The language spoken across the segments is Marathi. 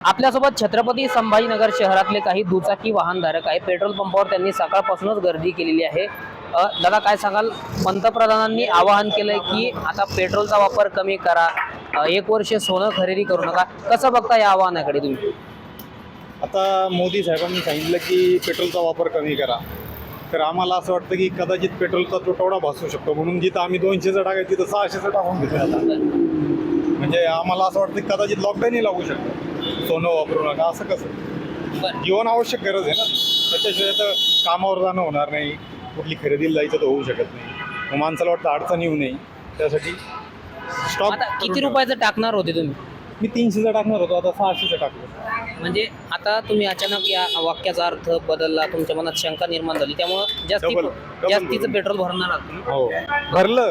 आपल्यासोबत छत्रपती संभाजीनगर शहरातले काही दुचाकी वाहनधारक आहेत। पेट्रोल पंपावर त्यांनी सकाळपासूनच गर्दी केलेली आहे। दादा काय सांगाल, पंतप्रधानांनी आवाहन केलंय की आता पेट्रोलचा वापर कमी करा, 1 वर्ष सोनं खरेदी करू नका, कसं बघता या आवाहनाकडे तुम्ही? आता मोदी साहेबांनी सांगितलं की पेट्रोलचा वापर कमी करा, तर आम्हाला असं वाटतं की कदाचित पेट्रोलचा तुटवडा भासू शकतो, म्हणून जिथं आम्ही 200चं टाकायचं तिथं 600चं टाकून घेतो आता। म्हणजे आम्हाला असं वाटतं की कदाचित लॉकडाऊनही लागू शकतं, सोनं वापरू नका असं कसं। जीवन आवश्यक गरज आहे ना, त्याच्याशिवाय तर कामावर जाणं होणार नाही, कुठली खरेदीला जायचं तर होऊ शकत नाही, मग माणसाला वाटतं अडचण येऊ नये त्यासाठी स्टॉक। आता किती रुपयाचं टाकणार होते तुम्ही? मी 300चं टाकणार होतो, आता 600चं टाकलं। म्हणजे आता तुम्ही अचानक या वाक्याचा अर्थ बदलला, तुमच्या मनात शंका निर्माण झाली, त्यामुळे जास्तीचं पेट्रोल भरणार आहात तुम्ही? हो,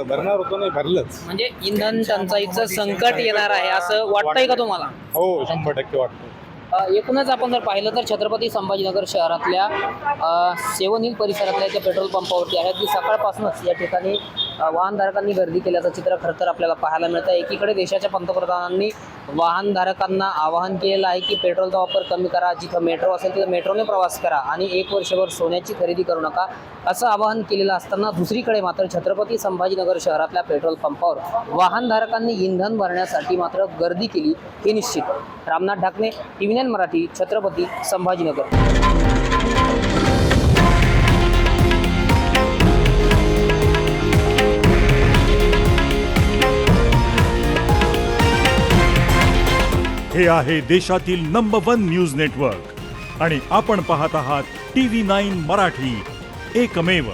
भरणार होतो, नाही भरलंच। म्हणजे इंधन टंचाईचं संकट येणार आहे असं वाटतंय का तुम्हाला? हो, 100% वाटतं। एकूणच आपण जर पाहिलं तर छत्रपती संभाजीनगर शहरातल्या सेवन हिल परिसरातल्या ज्या पेट्रोल पंपावरती आहेत की सकाळपासूनच या ठिकाणी वाहनधारकांनी गर्दी केल्याचं चित्र खरं तर आपल्याला पाहायला मिळतं। एकीकडे देशाच्या पंतप्रधानांनी वाहनधारकांना आवाहन केलेलं आहे की पेट्रोलचा वापर कमी करा, जिथं मेट्रो असेल तिथं मेट्रोने प्रवास करा आणि 1 वर्षभर सोन्याची खरेदी करू नका असं आवाहन केलेलं असताना, दुसरीकडे मात्र छत्रपती संभाजीनगर शहरातल्या पेट्रोल पंपावर वाहनधारकांनी इंधन भरण्यासाठी मात्र गर्दी केली हे निश्चित। रामनाथ ढाकणे, TVN मराठी, छत्रपती संभाजीनगर। हे आहे देशातील नंबर 1 न्यूज नेटवर्क आणि आपण पाहत आहात TV9 मराठी, एकमेव।